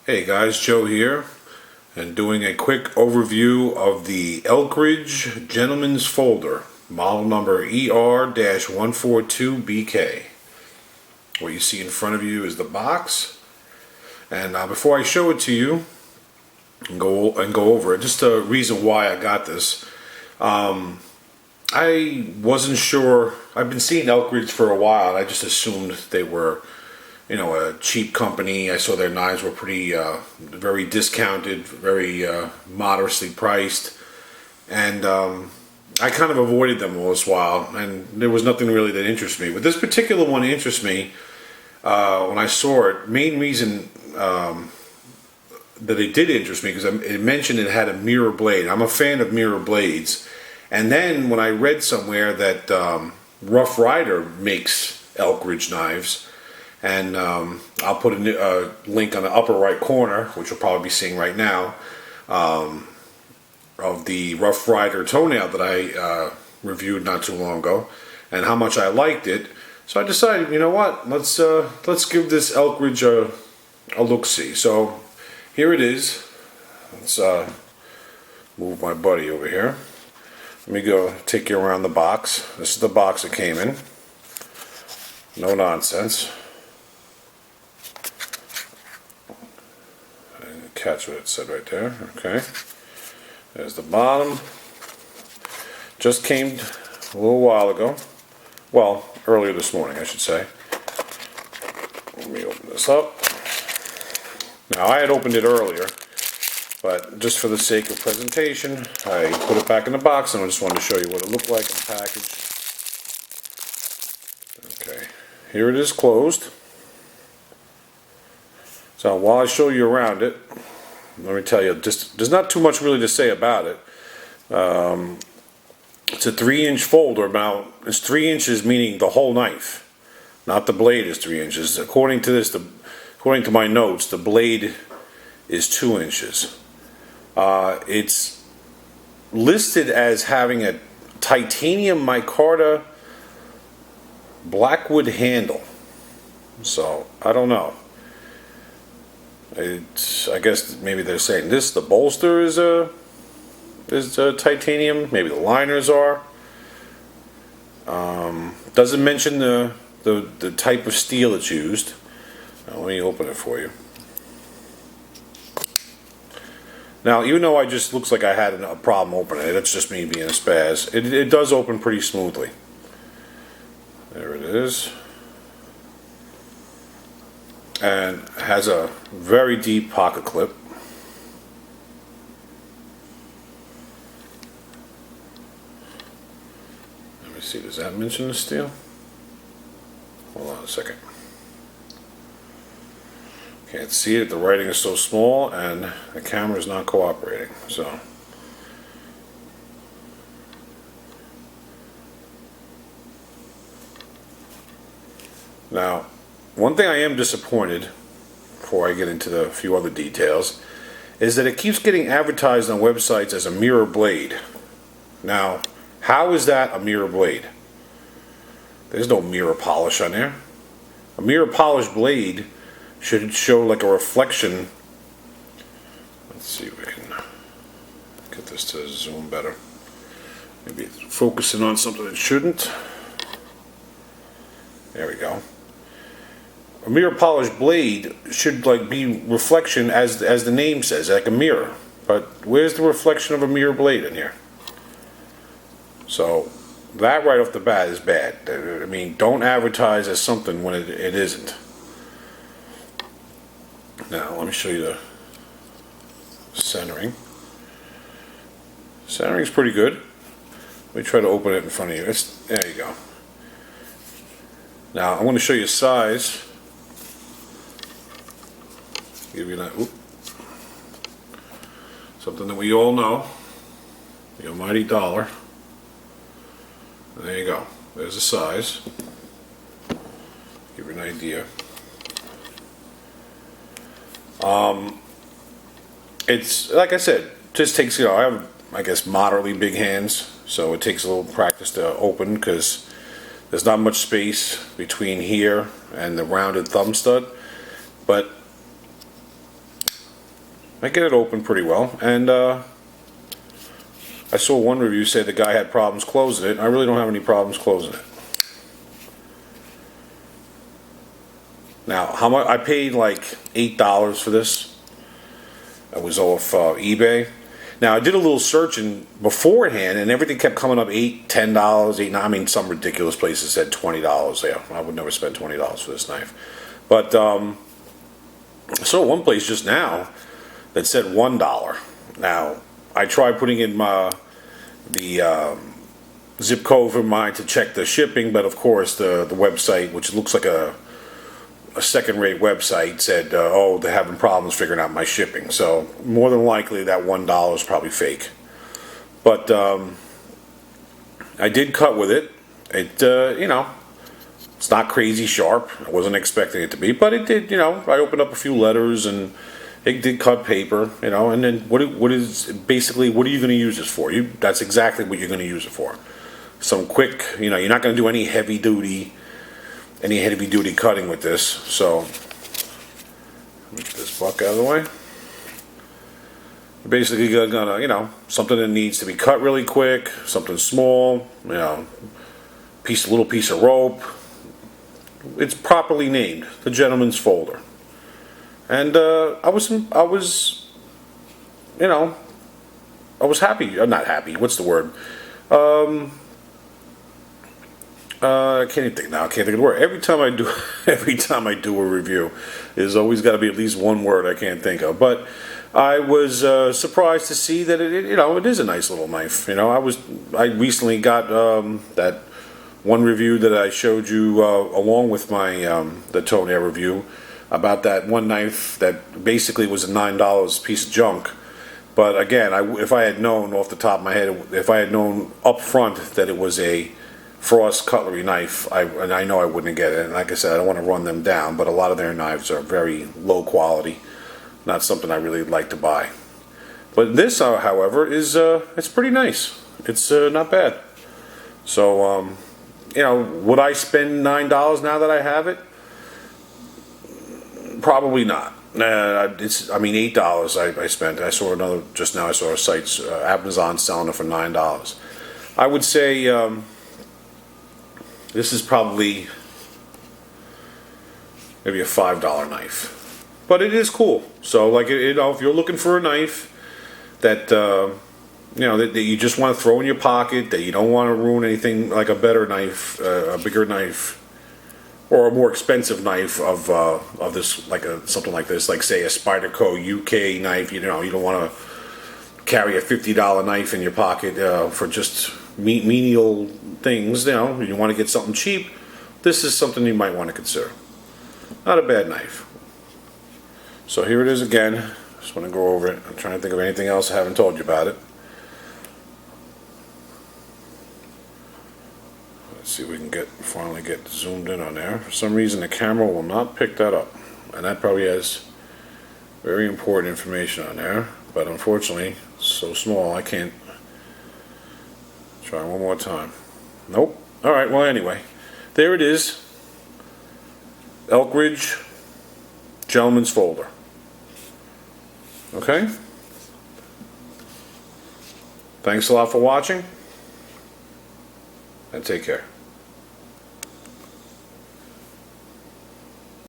Hey guys, Joe here, and doing a quick overview of the Elkridge Gentleman's Folder, model number ER-142BK. What you see in front of you is the box, and before I show it to you and go over it, just a reason why I got this. I wasn't sure. I've been seeing Elkridge for a while, and I just assumed they were a cheap company. I saw their knives were pretty, very discounted, very modestly priced, and I kind of avoided them all this while, and there was nothing really that interested me. But this particular one interests me when I saw it. Main reason that it did interest me because it mentioned it had a mirror blade. I'm a fan of mirror blades, and then when I read somewhere that Rough Rider makes Elkridge knives. And I'll put a link on the upper right corner, which you'll probably be seeing right now, of the Rough Rider toenail that I reviewed not too long ago, and how much I liked it. So I decided, you know what, let's give this Elkridge a look-see. So here it is. Let's move my buddy over here. Let me go take you around the box. This is the box it came in. No nonsense. Catch what it said right there. Okay, there's the bottom. Just came a little while ago. Well, earlier this morning, I should say. Let me open this up. Now, I had opened it earlier, but just for the sake of presentation, I put it back in the box, and I just wanted to show you what it looked like in the package. Okay, here it is closed. So while I show you around it, let me tell you, there's not too much really to say about it. It's a 3-inch folder. Now, it's 3 inches, meaning the whole knife, not the blade is 3 inches. According to this, according to my notes, the blade is 2 inches. It's listed as having a titanium micarta blackwood handle. So I don't know. I guess maybe they're saying this. The bolster is titanium. Maybe the liners are. Doesn't mention the type of steel it's used. Now, let me open it for you. Now, even though it just looks like I had a problem opening it, that's just me being a spaz. It does open pretty smoothly. There it is. And has a very deep pocket clip. Let me see, does that mention the steel? Hold on a second. Can't see it, the writing is so small and the camera is not cooperating. So now, one thing I am disappointed, before I get into the few other details, is that it keeps getting advertised on websites as a mirror blade. Now, how is that a mirror blade? There's no mirror polish on there. A mirror polished blade should show like a reflection. Let's see if we can get this to zoom better. Maybe it's focusing on something it shouldn't. There we go. A mirror polished blade should be reflection as the name says, like a mirror. But where's the reflection of a mirror blade in here? So that right off the bat is bad. I mean, don't advertise as something when it isn't. Now let me show you the centering. Centering's pretty good. Let me try to open it in front of you. There you go. Now I'm going to show you size. Give you that, something that we all know, the almighty dollar. There you go. There's the size. Give you an idea. It's like I said, just takes I have moderately big hands, so it takes a little practice to open because there's not much space between here and the rounded thumb stud, but I get it open pretty well, and I saw one review say the guy had problems closing it. I really don't have any problems closing it. Now, how much? I paid like $8 for this. It was off eBay. Now, I did a little searching beforehand, and everything kept coming up $8, $10, $8. I mean, some ridiculous places said $20. Yeah, I would never spend $20 for this knife. But I saw one place just now that said $1. Now, I tried putting in the zip code for mine to check the shipping, but of course the website, which looks like a second-rate website, said, oh, they're having problems figuring out my shipping. So more than likely that $1 is probably fake. But I did cut with it. It, it's not crazy sharp. I wasn't expecting it to be, but it did, I opened up a few letters and it did cut paper, and then what are you going to use this for? That's exactly what you're going to use it for. Some quick, you're not going to do any heavy duty cutting with this. So get this buck out of the way. You're basically gonna, something that needs to be cut really quick, something small, little piece of rope. It's properly named, the gentleman's folder. And I was happy. Not happy. What's the word? I can't even think now. I can't think of the word. Every time I do a review, there's always got to be at least one word I can't think of. But I was surprised to see that it is a nice little knife. I recently got that one review that I showed you along with my the toenail review about that one knife that basically was a $9 piece of junk. But again, if I had known off the top of my head, if I had known up front that it was a Frost cutlery knife, and I know I wouldn't get it. And like I said, I don't want to run them down, but a lot of their knives are very low quality. Not something I really like to buy. But this, however, is it's pretty nice. It's not bad. So, would I spend $9 now that I have it? Probably not. $8 I spent. I saw another just now. I saw a site, Amazon, selling it for $9. I would say this is probably maybe a $5 knife, but it is cool. So, like, if you're looking for a knife that that you just want to throw in your pocket, that you don't want to ruin anything, like a better knife, a bigger knife, or a more expensive knife of this, like something like this, like say a Spyderco UK knife. You don't want to carry a $50 knife in your pocket for just menial things. You want to get something cheap. This is something you might want to consider. Not a bad knife. So here it is again. Just want to go over it. I'm trying to think of anything else I haven't told you about it. Let's see if we can finally get zoomed in on there. For some reason the camera will not pick that up, and that probably has very important information on there, but unfortunately it's so small I can't. Try one more time. Nope. Alright, well, anyway, there it is. Elk Ridge Gentleman's Folder. Okay? Thanks a lot for watching, and take care.